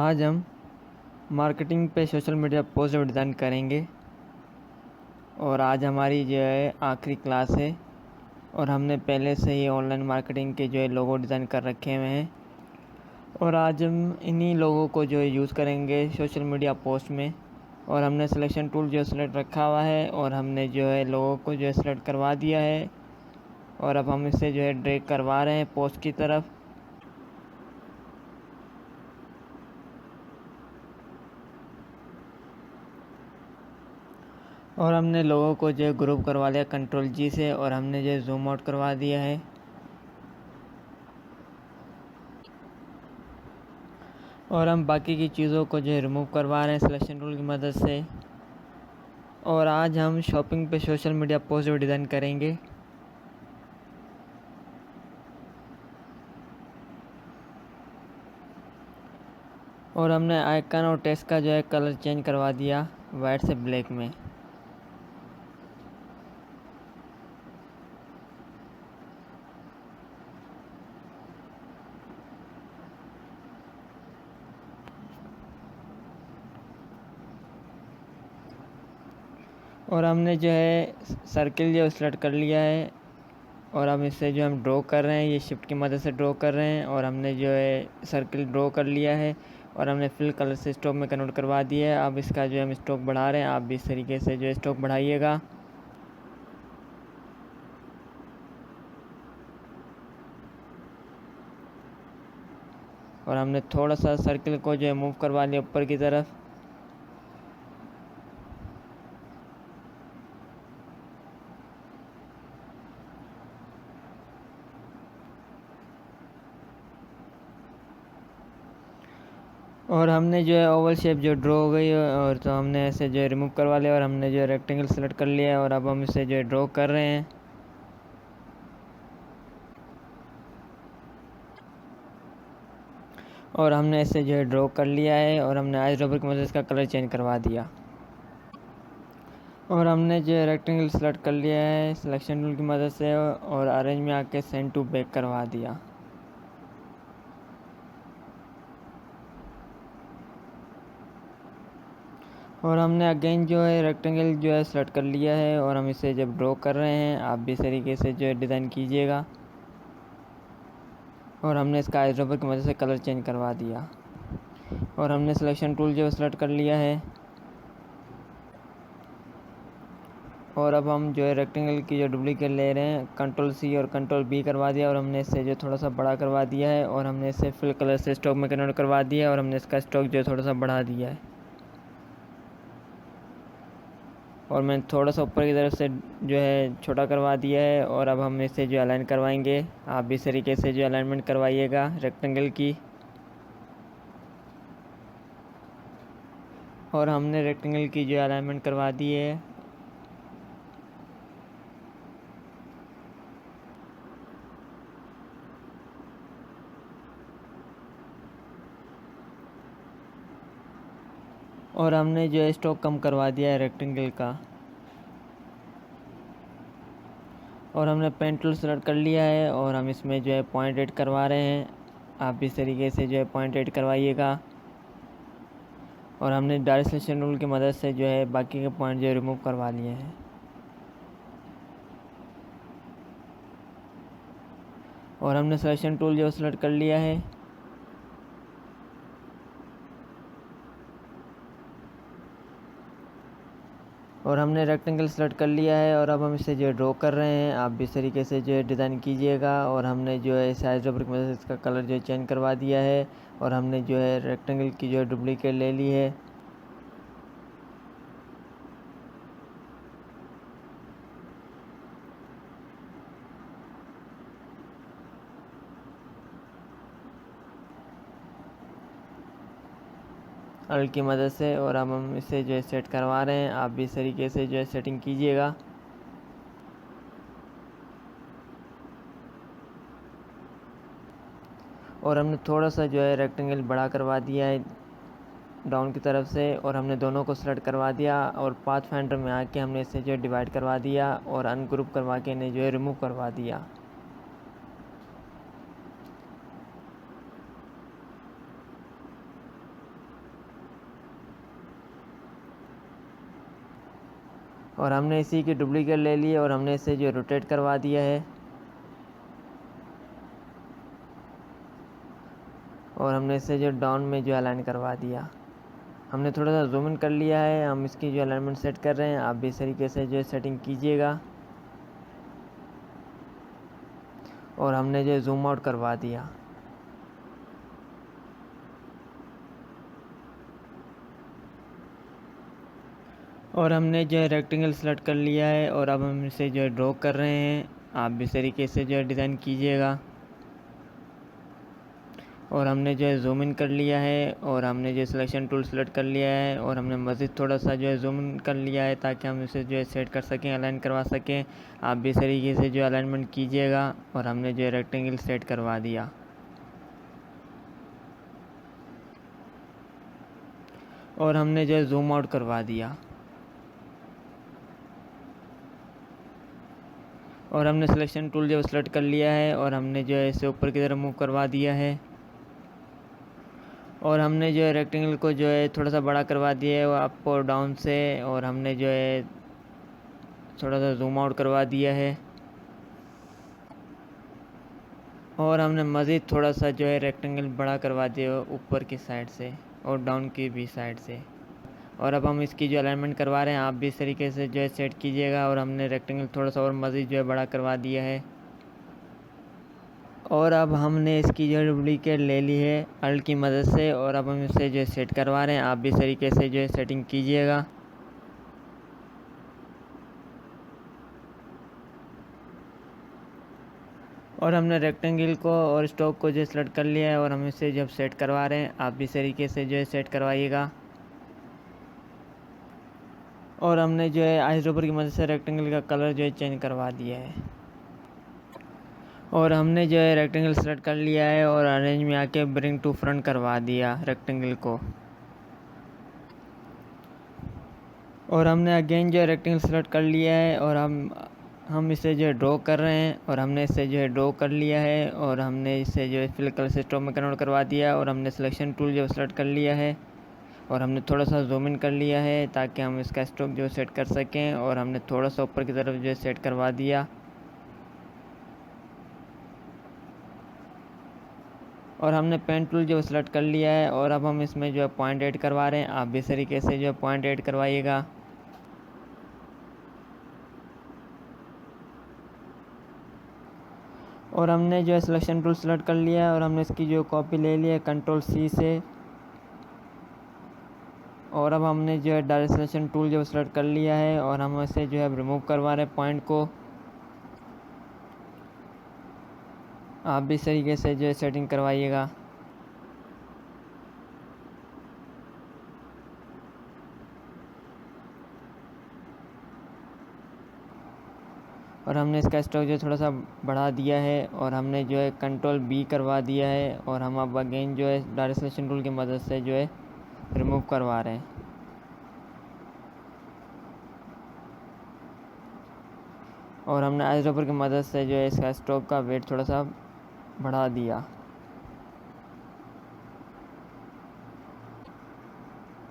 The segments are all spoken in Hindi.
आज हम मार्केटिंग पे सोशल मीडिया पोस्ट डिज़ाइन करेंगे और आज हमारी जो है आखिरी क्लास है और हमने पहले से ही ऑनलाइन मार्केटिंग के जो है लोगो डिज़ाइन कर रखे हुए हैं और आज हम इन्हीं लोगों को जो है यूज़ करेंगे सोशल मीडिया पोस्ट में। और हमने सिलेक्शन टूल जो सेलेक्ट रखा हुआ है और हमने जो है लोगों को जो है सेलेक्ट करवा दिया है और अब हम इसे जो है ड्रैग करवा रहे हैं पोस्ट की तरफ। और हमने लोगों को जो है ग्रुप करवा लिया कंट्रोल जी से और हमने जो है जूम आउट करवा दिया है। और हम बाकी की चीज़ों को जो है रिमूव करवा रहे हैं सिलेक्शन टूल की मदद से। और आज हम शॉपिंग पे सोशल मीडिया पोस्ट डिज़ाइन करेंगे। और हमने आइकन और टेक्स्ट का जो है कलर चेंज करवा दिया वाइट से ब्लैक में। और हमने जो है सर्किल जो सेलेक्ट कर लिया है और अब इससे जो हम ड्रॉ कर रहे हैं ये शिफ्ट की मदद से ड्रॉ कर रहे हैं और हमने जो है सर्किल ड्रॉ कर लिया है और हमने फिल कलर से स्टॉक में कन्वर्ट करवा दिया है। अब इसका जो है हम स्टॉक बढ़ा रहे हैं, आप भी इस तरीके से जो है स्टॉक बढ़ाइएगा। और हमने थोड़ा सा सर्किल को जो है मूव करवा लिया ऊपर की तरफ। और हमने जो है ओवल शेप जो ड्रॉ हो गई और तो हमने ऐसे जो है रिमूव करवा लिया और हमने जो है रेक्टेंगल सेलेक्ट कर लिया और अब हम इसे जो है ड्रॉ कर रहे हैं। और हमने इसे जो है ड्रॉ कर लिया है और हमने आइस ड्रॉपर की मदद से इसका कलर चेंज करवा दिया। और हमने जो है रेक्टेंगल सेलेक्ट कर लिया है सिलेक्शन टूल की मदद से और अरेंज में आके सेंड टू बैक करवा दिया। और हमने अगेन जो है रेक्टेंगल जो है सेलेक्ट कर लिया है और हम इसे जब ड्रॉ कर रहे हैं आप भी इस तरीके से जो है डिज़ाइन कीजिएगा। और हमने इसका आइस ड्रॉपर की मदद से कलर चेंज करवा दिया। और हमने सिलेक्शन टूल जो है सेलेक्ट कर लिया है और अब हम जो है रेक्टेंगल की जो डुप्लीकेट ले रहे हैं कंट्रोल सी और कंट्रोल बी करवा दिया और हमने इसे जो थोड़ा सा बड़ा करवा दिया है और हमने इसे फिल कलर से स्टॉक में कन्वर्ट करवा दिया और हमने इसका स्टॉक जो है थोड़ा सा बढ़ा दिया है। और मैंने थोड़ा सा ऊपर की तरफ से जो है छोटा करवा दिया है और अब हम इसे जो अलाइन करवाएंगे, आप भी इस तरीके से जो अलाइनमेंट करवाइएगा रेक्टेंगल की। और हमने रेक्टेंगल की जो अलाइनमेंट करवा दी है। और हमने जो है स्टॉक कम करवा दिया है रेक्टेंगल का। और हमने पेन टूल सेलेक्ट कर लिया है और हम इसमें जो है पॉइंट ऐड करवा रहे हैं, आप इस तरीके से जो है पॉइंट ऐड करवाइएगा। और हमने डायरेक्ट सिलेक्शन टूल की मदद से जो है बाकी के पॉइंट जो है रिमूव करवा लिए हैं। और हमने सिलेक्शन टूल जो सेलेक्ट कर लिया है और हमने रेक्टेंगल सेलेक्ट कर लिया है और अब हम इसे जो है ड्रॉ कर रहे हैं, आप भी इस तरीके से जो है डिज़ाइन कीजिएगा। और हमने जो है साइज ड्रॉपर की मदद से इसका कलर जो है चेंज करवा दिया है और हमने जो है रेक्टेंगल की जो है डुप्लीकेट ले ली है। अल्ट की मदद से और अब हम इसे जो है सेट करवा रहे हैं, आप भी इस तरीके से जो है सेटिंग कीजिएगा। और हमने थोड़ा सा जो है रेक्टेंगल बड़ा करवा दिया है डाउन की तरफ से और हमने दोनों को सेलेक्ट करवा दिया और पाथ फाइंडर में आके हमने इसे जो है डिवाइड करवा दिया और अनग्रुप करवा के इन्हें जो है रिमूव करवा दिया। और हमने इसी की डुप्लीकेट ले ली और हमने इसे जो रोटेट करवा दिया है और हमने इसे जो डाउन में जो अलाइन करवा दिया। हमने थोड़ा सा जूम इन कर लिया है, हम इसकी जो अलाइनमेंट सेट कर रहे हैं। आप भी इस तरीके से जो सेटिंग कीजिएगा। और हमने जो जूम आउट करवा दिया। और हमने जो है रेक्टेंगल सेलेक्ट कर लिया है और अब हम इसे जो है ड्रॉ कर रहे हैं। आप भी इस तरीके से जो है डिज़ाइन कीजिएगा। और हमने जो है जूम इन कर लिया है और हमने जो सिलेक्शन टूल सेलेक्ट कर लिया है और हमने मज़ीद थोड़ा सा जो है जूम इन कर लिया है ताकि हम इसे जो है सेट कर सकें, अलाइन करवा सकें। आप भी इस तरीके से जो अलाइनमेंट कीजिएगा। और हमने जो है रेक्टेंगल सेट करवा दिया। और हमने जो है जूम आउट करवा दिया। और हमने सिलेक्शन टूल जो सेलेक्ट कर लिया है और हमने जो है इसे ऊपर की तरफ मूव करवा दिया है। और हमने जो है रेक्टेंगल को जो है थोड़ा सा बड़ा करवा दिया है वो अप और डाउन से। और हमने जो है थोड़ा सा जूम आउट करवा दिया है। और हमने मज़ीद थोड़ा सा जो है रेक्टेंगल बड़ा करवा दिया ऊपर की साइड से और डाउन की भी साइड से। और अब हम इसकी जो अलाइनमेंट करवा रहे हैं, आप भी इस तरीके से जो है सेट कीजिएगा। और हमने रेक्टेंगल थोड़ा सा और मज़ीद जो है बड़ा करवा दिया है। और अब हमने इसकी जो डुप्लीकेट ले ली है अल्ट की मदद से और अब हम इसे जो है सेट करवा रहे हैं। आप भी इस तरीके से जो है सेटिंग कीजिएगा। और हमने रेक्टेंगल को और स्टॉक को जो सेलेक्ट कर लिया है और हम इसे जब सेट करवा रहे हैं, आप भी इस तरीके से जो है सेट करवाइएगा। और हमने जो है आइस ड्रॉपर की मदद से रेक्टेंगल का कलर जो है चेंज करवा दिया है। और हमने जो है रेक्टेंगल सेलेक्ट कर लिया है और अरेंज में आके ब्रिंग टू फ्रंट करवा दिया रेक्टेंगल को। और हमने अगेन जो है रेक्टेंगल सेलेक्ट कर लिया है और हम इसे जो है ड्रॉ कर रहे हैं। और हमने इसे जो है ड्रॉ कर लिया है और हमने इसे जो है फिल कलर से स्ट्रोक में कन्वर्ट करवा दिया। और हमने सिलेक्शन टूल जो सेलेक्ट कर लिया है और हमने थोड़ा सा जूम इन कर लिया है ताकि हम इसका स्ट्रोक जो सेट कर सकें। और हमने थोड़ा सा ऊपर की तरफ जो है सेट करवा दिया। और हमने पेन टूल जो सेलेक्ट कर लिया है और अब हम इसमें जो है पॉइंट ऐड करवा रहे हैं। आप भी इस तरीके से जो है पॉइंट ऐड करवाइएगा। और हमने जो है सिलेक्शन टूल सेलेक्ट कर लिया है और हमने इसकी जो कॉपी ले ली है कंट्रोल सी से। और अब हमने जो है डायरेक्ट सिलेक्शन टूल जो सेलेक्ट कर लिया है और हम इसे जो है रिमूव करवा रहे हैं पॉइंट को। आप भी इस तरीके से जो है सेटिंग करवाइएगा। और हमने इसका स्ट्रोक जो थोड़ा सा बढ़ा दिया है और हमने जो है कंट्रोल बी करवा दिया है। और हम अब अगेन जो है डायरेक्ट सिलेक्शन टूल की मदद से जो है रिमूव करवा रहे हैं। और हमने आइस ड्रॉपर की मदद से जो है इसका स्ट्रोक का वेट थोड़ा सा बढ़ा दिया।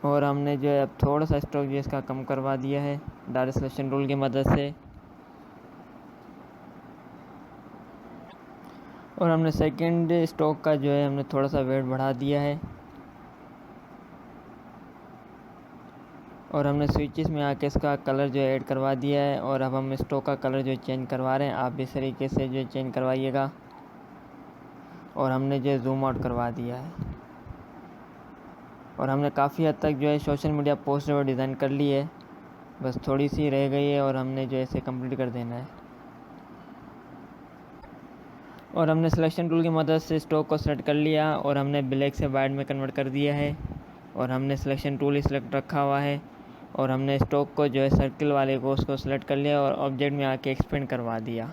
और हमने जो है अब थोड़ा सा स्ट्रोक जो इसका कम करवा दिया है डायरेक्ट सिलेक्शन टूल की मदद से। और हमने सेकंड स्ट्रोक का जो है हमने थोड़ा सा वेट बढ़ा दिया है। और हमने स्विचेस में आके इसका कलर जो है ऐड करवा दिया है। और अब हम स्ट्रोक का कलर जो है चेंज करवा रहे हैं। आप भी इस तरीके से जो है चेंज करवाइएगा। और हमने जो है जूम आउट करवा दिया है। और हमने काफ़ी हद तक जो है सोशल मीडिया पोस्ट और डिज़ाइन कर ली है, बस थोड़ी सी रह गई है और हमने जो है इसे कंप्लीट कर देना है। और हमने सिलेक्शन टूल की मदद से स्ट्रोक को सेलेक्ट कर लिया और हमने ब्लैक से वाइट में कन्वर्ट कर दिया है। और हमने सिलेक्शन टूल ही सेलेक्ट रखा हुआ है। और हमने स्ट्रोक को जो है सर्किल वाले को उसको सेलेक्ट कर लिया और ऑब्जेक्ट में आके एक्सपेंड करवा दिया।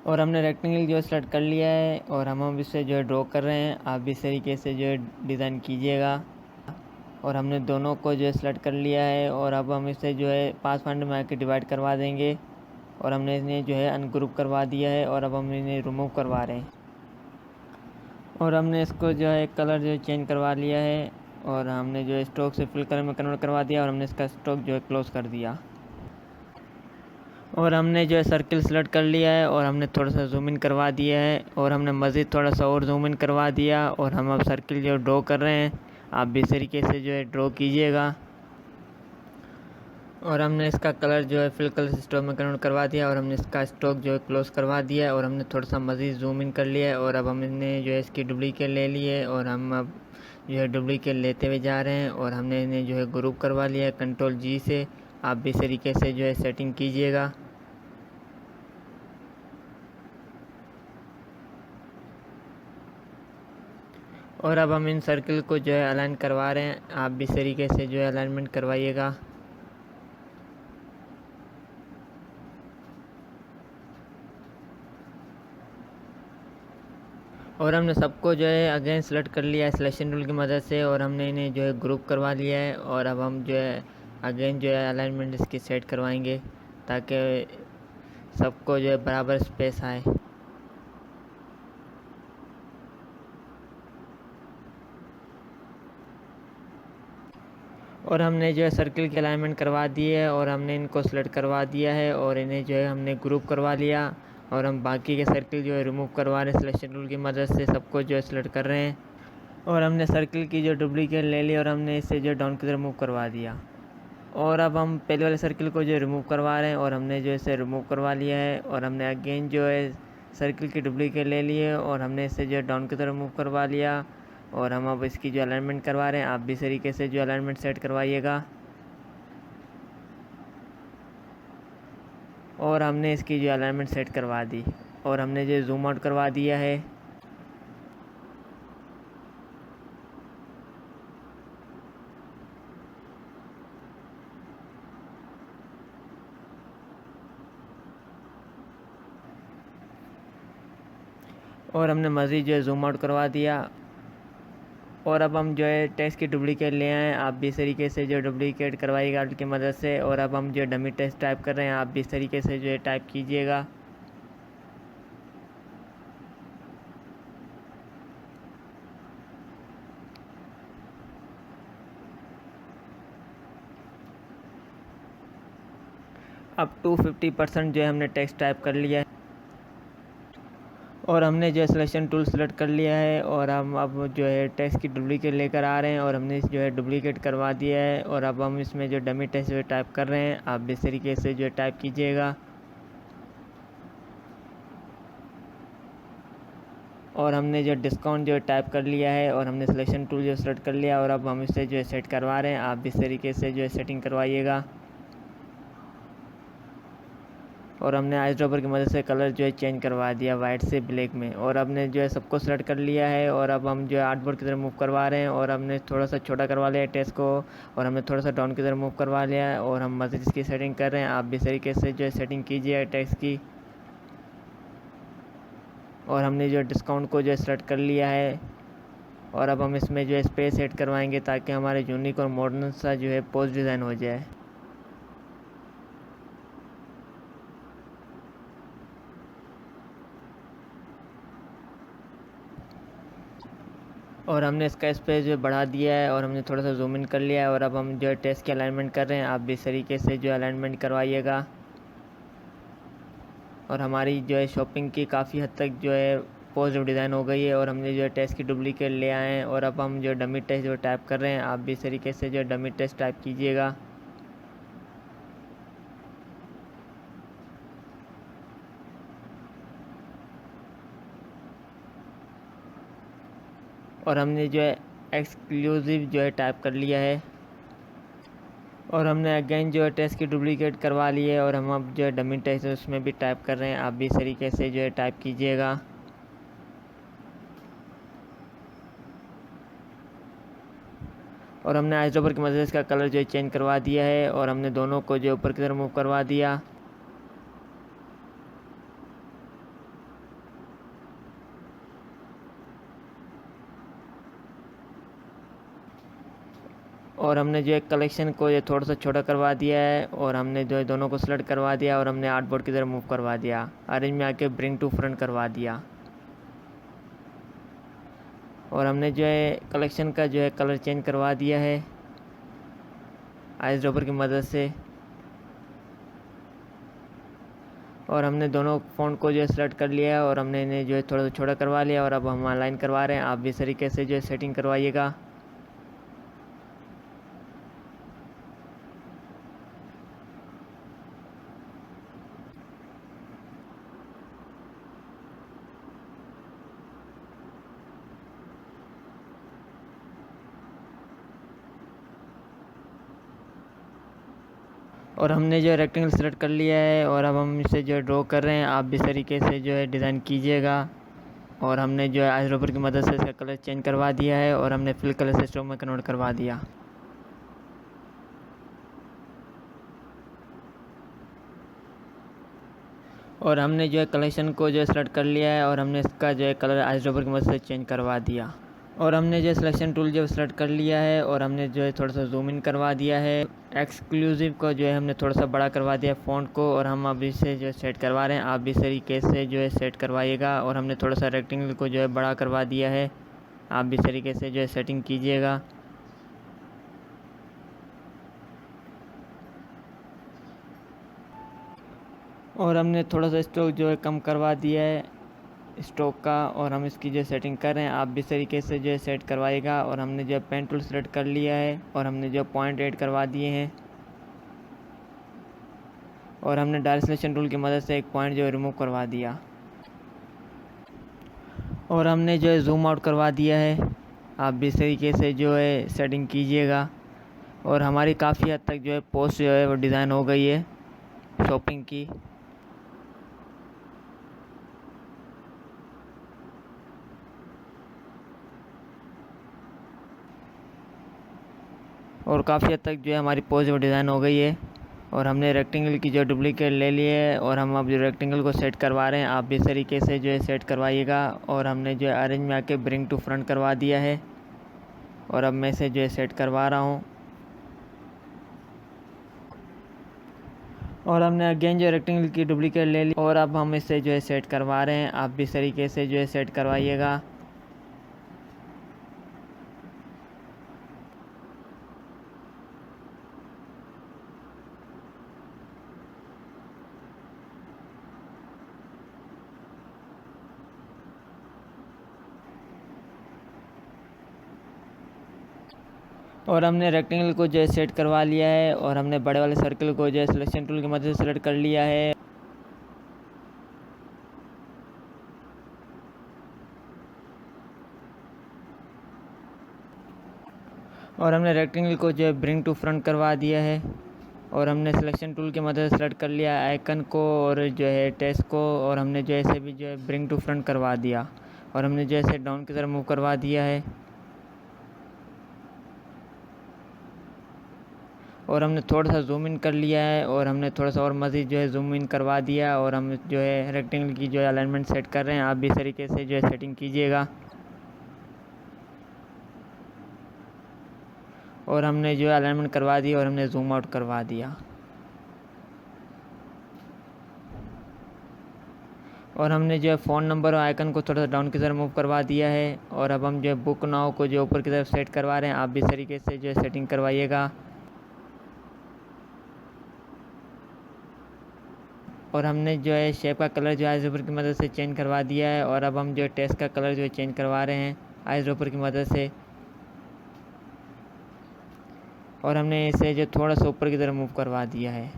और हमने रेक्टेंगल जो है सेलेक्ट कर लिया है और हम इसे जो है ड्रॉ कर रहे हैं। आप भी इस तरीके से जो है डिज़ाइन कीजिएगा। और हमने दोनों को जो है सेलेक्ट कर लिया है और अब हम इसे जो है 5 पॉइंट में आके डिवाइड करवा देंगे। और हमने इन्हें जो है अनग्रुप करवा दिया है और अब हम इन्हें रिमूव करवा रहे हैं। और हमने इसको जो है कलर जो है चेंज करवा लिया है और हमने जो है स्ट्रोक से फिल कलर में कन्वर्ट करवा दिया और हमने इसका स्ट्रोक जो है क्लोज कर दिया। और हमने जो है सर्किल सेलेक्ट कर लिया है और हमने थोड़ा सा जूम इन करवा दिया है और हमने मज़ीद थोड़ा सा और जूम इन करवा दिया और हम अब सर्किल जो ड्रॉ कर रहे हैं। आप भी इस तरीके से जो है ड्रॉ कीजिएगा। और हमने इसका कलर जो है फिल कलर स्ट्रोक में कन्वर्ट करवा दिया और हमने इसका स्ट्रोक जो है क्लोज करवा दिया है और हमने थोड़ा सा मज़ीद जूम इन कर लिया है। और अब हमने जो है इसकी डुप्लीकेट ले ली है और हम अब जो है डुप्लीकेट लेते हुए जा रहे हैं और हमने इन्हें जो है ग्रुप करवा लिया है कंट्रोल जी से। आप भी इस तरीके से जो है सेटिंग कीजिएगा। और अब हम इन सर्किल को जो है अलाइन करवा रहे हैं। आप भी इस तरीके से जो है अलाइनमेंट करवाइएगा। और हमने सबको जो है अगेन सेलेक्ट कर लिया है सिलेक्शन टूल की मदद से और हमने इन्हें जो है ग्रुप करवा लिया है। और अब हम जो है अगेन जो है अलाइनमेंट इसकी सेट करवाएंगे ताकि सबको जो है बराबर स्पेस आए। और हमने जो है सर्किल की अलाइनमेंट करवा दी है और हमने इनको सेलेक्ट करवा दिया है और इन्हें जो है हमने ग्रुप करवा लिया और हम बाकी के सर्किल जो है रिमूव करवा रहे हैं सिलेक्शन टूल की मदद से। सबको जो है सेलेक्ट कर रहे हैं और हमने सर्किल की जो डुप्लीकेट ले ली और हमने इसे जो डाउन की तरफ रिमूव करवा दिया। और अब हम पहले वाले सर्किल को जो रिमूव करवा रहे हैं और हमने जो इसे रिमूव करवा लिया है और हमने अगेन जो है सर्किल की डुप्लीकेट ले ली है और हमने इसे जो डाउन की तरफ रिमूव करवा लिया और हम अब इसकी जो अलाइनमेंट करवा रहे हैं। आप भी इस तरीके से जो अलाइनमेंट सेट करवाइएगा। और हमने इसकी जो अलाइनमेंट सेट करवा दी और हमने जो जूम आउट करवा दिया है। और हमने मज़ीद जो है जूम आउट करवा दिया। और अब हम जो है टेक्स्ट की डुप्लीकेट ले आए। आप भी इस तरीके से जो डुप्लीकेट करवाइएगा की मदद से। और अब हम जो डमी टेक्स्ट टाइप कर रहे हैं। आप भी इस तरीके से जो है टाइप कीजिएगा। अब 250% जो है हमने टेक्स्ट टाइप कर लिया है और हमने जो है सिलेक्शन टूल सेलेक्ट कर लिया है और हम अब जो है टेक्स्ट की डुप्लीकेट लेकर आ रहे हैं और हमने जो है डुप्लीकेट करवा दिया है। और अब हम इसमें जो डमी टेक्स्ट जो टाइप कर रहे हैं। आप भी इस तरीके से जो टाइप कीजिएगा। और हमने जो डिस्काउंट जो टाइप कर लिया है और हमने सिलेक्शन टूल जो सेलेक्ट कर लिया और अब हम इसे जो है सेट करवा रहे हैं। आप भी इस तरीके से जो है सेटिंग करवाइएगा। और हमने आइस ड्रॉपर की मदद से कलर जो है चेंज करवा दिया वाइट से ब्लैक में। और हमने जो है सबको सेलेक्ट कर लिया है और अब हम जो है आर्टबोर्ड की तरफ मूव करवा रहे हैं और हमने थोड़ा सा छोटा करवा लिया है टेक्स्ट को और हमने थोड़ा सा डाउन की तरफ मूव करवा लिया है और हम मज़ीद इसकी सेटिंग कर रहे हैं। आप भी इस तरीके से जो है सेटिंग कीजिए टेक्स्ट की। और हमने जो डिस्काउंट को जो है सेलेक्ट कर लिया है और अब हम इसमें जो है स्पेस ऐड करवाएंगे ताकि हमारे यूनिक और मॉडर्न सा जो है पोस्ट डिज़ाइन हो जाए। और हमने इसका स्पेस जो बढ़ा दिया है और हमने थोड़ा सा जूम इन कर लिया है और अब हम जो है टेक्स्ट की अलाइनमेंट कर रहे हैं। आप भी इस तरीके से जो अलाइनमेंट करवाइएगा। और हमारी जो है शॉपिंग की काफ़ी हद तक जो है पॉजिटिव डिज़ाइन हो गई है और हमने जो है टेक्स्ट की डुप्लीकेट ले आए हैं और अब हम जो डमी टेक्स्ट जो टाइप कर रहे हैं। आप भी इस तरीके से जो डमी टेक्स्ट टाइप कीजिएगा। और हमने जो है एक्सक्लूसिव जो है टाइप कर लिया है और हमने अगेन जो है टेक्स्ट की डुप्लीकेट करवा ली है और हम अब जो है डमी टेक्स्ट उसमें भी टाइप कर रहे हैं। आप भी इस तरीके से जो है टाइप कीजिएगा। और हमने आइस ड्रॉपर की मदद से इसका कलर जो है चेंज करवा दिया है और हमने दोनों को जो ऊपर की तरफ मूव करवा दिया। और हमने जो है कलेक्शन को ये थोड़ा सा छोटा करवा दिया है और हमने जो है दोनों को सेलेक्ट करवा दिया और हमने आर्टबोर्ड की तरफ मूव करवा दिया। अरेंज में आके ब्रिंग टू फ्रंट करवा दिया। और हमने जो है कलेक्शन का जो है कलर चेंज करवा दिया है आइस ड्रॉपर की मदद से। और हमने दोनों फ़ॉन्ट को जो है सेलेक्ट कर लिया है और हमने इन्हें जो है थोड़ा सा छोटा करवा लिया और अब हम अलाइन करवा रहे हैं। आप भी इस तरीके से जो है सेटिंग करवाइएगा। और हमने जो है रेक्टेंगल सेलेक्ट कर लिया है और अब हम इसे जो है ड्रॉ कर रहे हैं। आप भी इस तरीके से जो है डिज़ाइन कीजिएगा। और हमने जो है आइस ड्रॉपर की मदद से इसका कलर चेंज करवा दिया है और हमने फिल कलर से स्ट्रोक में कन्वर्ट करवा दिया। और हमने जो है कलेक्शन को जो है सेलेक्ट कर लिया है और हमने इसका जो है कलर आइस ड्रॉपर की मदद से चेंज करवा दिया। और हमने जो सिलेक्शन टूल जो सेलेक्ट कर लिया है और हमने जो है थोड़ा सा जूम इन करवा दिया है। एक्सक्लूसिव को जो है हमने थोड़ा सा बड़ा करवा दिया फ़ॉन्ट को और हम अब इसे जो है सेट करवा रहे हैं। आप भी इस तरीके से जो है सेट करवाइएगा। और हमने थोड़ा सा रेक्टेंगल को जो है बड़ा करवा दिया है। आप भी इस तरीके से जो है सेटिंग कीजिएगा। और हमने थोड़ा सा स्ट्रोक जो है कम करवा दिया है स्ट्रोक का और हम इसकी जो सेटिंग कर रहे हैं। आप भी इस तरीके से जो है सेट करवाइएगा। और हमने जो पेन टूल सेलेक्ट कर लिया है और हमने जो पॉइंट ऐड करवा दिए हैं। और हमने डायरेक्ट सिलेक्शन टूल की मदद से एक पॉइंट जो है रिमूव करवा दिया। और हमने जो है जूम आउट करवा दिया है। आप भी इस तरीके से जो है सेटिंग कीजिएगा। और हमारी काफ़ी हद तक जो है पोस्ट जो है वो डिज़ाइन हो गई है शॉपिंग की। और काफ़ी हद तक जो है हमारी पोस्ट जो डिज़ाइन हो गई है। और हमने रेक्टेंगल की जो डुप्लीकेट ले ली है और हम अब जो रेक्टेंगल को सेट करवा रहे हैं। आप भी इस तरीके से जो है सेट करवाइएगा। और हमने जो है अरेंज में आके ब्रिंग टू फ्रंट करवा दिया है और अब मैं इसे जो है सेट करवा रहा हूँ। और हमने अगेन जो रेक्टेंगल की डुप्लीकेट ले ली और अब हम इसे जो है सेट करवा रहे हैं। आप भी इस तरीके से जो है सेट करवाइएगा। और हमने रेक्टेंगल को जो है सेट करवा लिया है और हमने बड़े वाले सर्कल को जो है सिलेक्शन टूल की मदद से सेलेक्ट कर लिया है। और हमने रेक्टेंगल को जो है ब्रिंग टू फ्रंट करवा दिया है। और हमने सिलेक्शन टूल की मदद से सेलेक्ट कर लिया आइकन को और जो है टेक्स्ट को। और हमने जो है इसे भी जो है ब्रिंग टू फ्रंट करवा दिया। और हमने जो है इसे डाउन की तरफ मूव करवा दिया है। और हमने थोड़ा सा जूम इन कर लिया है और हमने थोड़ा सा और मज़ीद जो है जूम इन करवा दिया। और हम जो है रेक्टेंगल की जो है अलाइनमेंट सेट कर रहे हैं। आप भी इस तरीके से जो है सेटिंग कीजिएगा। और हमने जो है अलाइनमेंट करवा दी और हमने जूम आउट करवा दिया। और हमने जो है फ़ोन नंबर और आइकन को थोड़ा सा डाउन की तरफ मूव करवा दिया है। और अब हम जो है बुक नाउ को जो ऊपर की तरफ सेट करवा रहे हैं। आप भी इस तरीके से जो है सेटिंग करवाइएगा। और हमने जो है शेप का कलर जो है आइस ड्रॉपर की मदद से चेंज करवा दिया है। और अब हम जो है टेक्स्ट का कलर जो है चेंज करवा रहे हैं आइस ड्रॉपर की मदद से। और हमने इसे जो थोड़ा सा ऊपर की तरफ मूव करवा दिया है।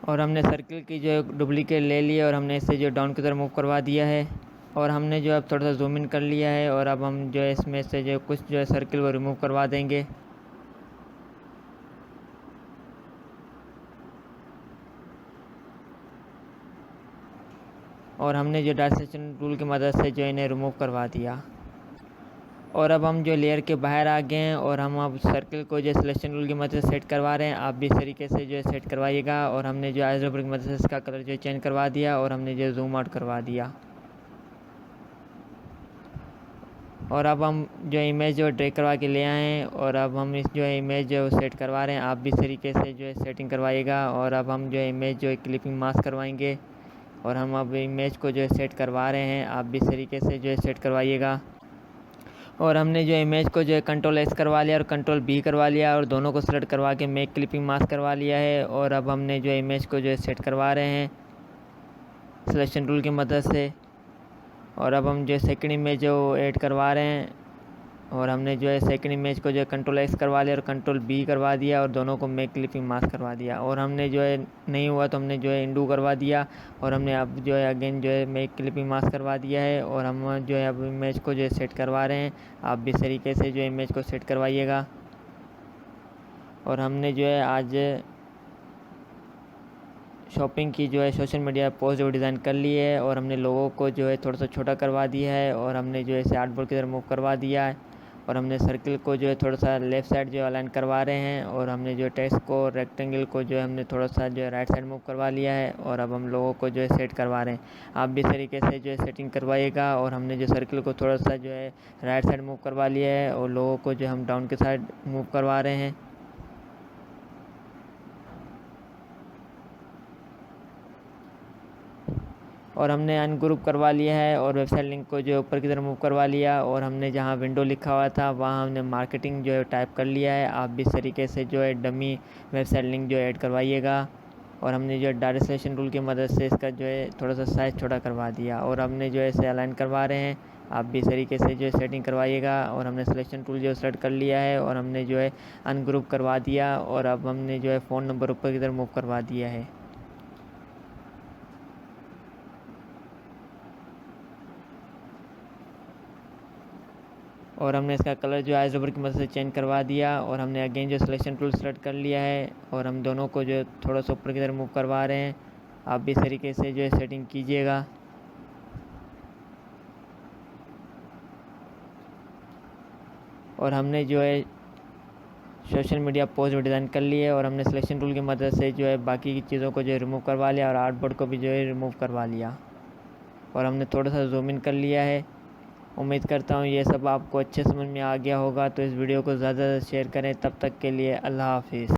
और हमने सर्किल की जो है डुप्लीकेट ले ली है और हमने इसे जो डाउन की तरफ मूव करवा दिया है। और हमने जो अब थोड़ा सा जूम इन कर लिया है और अब हम जो है इसमें से जो कुछ जो है सर्किल वो रिमूव करवा देंगे। और हमने जो डायरेक्ट सिलेक्शन टूल की मदद से जो इन्हें रिमूव करवा दिया। और अब हम जो लेयर के बाहर आ गए हैं और हम अब सर्किल को जो सिलेक्शन टूल की मदद से सेट करवा रहे हैं। आप भी इस तरीके से जो है सेट करवाइएगा। और हमने जो आइस ड्रॉपर की मदद से इसका कलर जो है चेंज करवा दिया और हमने जो जूम आउट करवा दिया। और अब हम जो इमेज जो ड्रैग करवा के ले आए हैं और अब हम इस जो है इमेज जो है सेट करवा रहे हैं। आप भी इस तरीके से जो है सेटिंग करवाइएगा। और अब हम जो है इमेज जो है क्लिपिंग मास्क करवाएंगे। और हम अब इमेज को जो है सेट करवा रहे हैं। आप भी इस तरीके से जो है सेट करवाइएगा। और हमने जो इमेज को जो है Ctrl+S करवा लिया और Ctrl+B करवा लिया और दोनों को सेलेक्ट करवा के मेक क्लिपिंग मास्क करवा लिया है। और अब हमने जो इमेज को जो है सेट करवा रहे हैं सिलेक्शन टूल की मदद से। और अब हम जो सेकंड इमेज जो ऐड करवा रहे हैं, और हमने जो है सेकंड इमेज को जो है Ctrl+X करवा लिया और Ctrl+B करवा दिया और दोनों को मेक क्लिपिंग मास्क करवा दिया। और हमने जो है नहीं हुआ तो हमने जो है इंडू करवा दिया और हमने अब जो है अगेन जो है मेक क्लिपिंग मास्क करवा दिया है। और हम जो है अब इमेज को जो है सेट करवा रहे हैं। आप भी इस तरीके से जो इमेज को सेट करवाइएगा। और हमने जो है आज शॉपिंग की जो है सोशल मीडिया पोस्ट जो डिज़ाइन कर ली है। और हमने लोगों को जो है थोड़ा सा छोटा करवा दिया है और हमने जो है इसे आर्टबोर्ड की तरफ मूव करवा दिया है। और हमने सर्कल को जो है थोड़ा सा लेफ़्ट साइड जो अलाइन करवा रहे हैं। और हमने जो टेक्स्ट को रेक्टेंगल को जो है हमने थोड़ा सा जो है राइट साइड मूव करवा लिया है। और अब हम लोगों को जो है सेट करवा रहे हैं। आप भी इस तरीके से जो है सेटिंग करवाइएगा। और हमने जो सर्कल को थोड़ा सा जो है राइट साइड मूव करवा लिया है और लोगों को जो हम डाउन के साइड मूव करवा रहे हैं। और हमने अनग्रुप करवा लिया है और वेबसाइट लिंक को जो ऊपर की तरफ मूव करवा लिया। और हमने जहां विंडो लिखा हुआ था वहां हमने मार्केटिंग जो है टाइप कर लिया है। आप भी इस तरीके से जो है डमी वेबसाइट लिंक जो ऐड करवाइएगा। और हमने जो है डायरेक्ट सिलेक्शन टूल की मदद से इसका जो है थोड़ा सा साइज़ छोटा करवा दिया। और हमने जो है इसे अलाइन करवा रहे हैं। आप भी इस तरीके से जो है सेटिंग करवाइएगा। और हमने सिलेक्शन टूल जो है सेलेक्ट कर लिया है और हमने जो है अनग्रुप करवा दिया। और अब हमने जो है फ़ोन नंबर ऊपर की तरफ मूव करवा दिया है। और हमने इसका कलर जो आइस रबर की मदद से चेंज करवा दिया। और हमने अगेन जो सिलेक्शन टूल सेलेक्ट कर लिया है और हम दोनों को जो थोड़ा सा ऊपर की तरफ मूव करवा रहे हैं। आप भी इस तरीके से जो है सेटिंग कीजिएगा। और हमने जो है सोशल मीडिया पोस्ट डिज़ाइन कर ली है और हमने सिलेक्शन टूल की मदद से जो है बाकी की चीज़ों को जो है रिमूव करवा लिया और आर्टबोर्ड को भी जो है रिमूव करवा लिया। और हमने थोड़ा सा जूम इन कर लिया है। उम्मीद करता हूँ ये सब आपको अच्छे समझ में आ गया होगा। तो इस वीडियो को ज़्यादा से ज़्यादा शेयर करें। तब तक के लिए अल्लाह हाफिज़।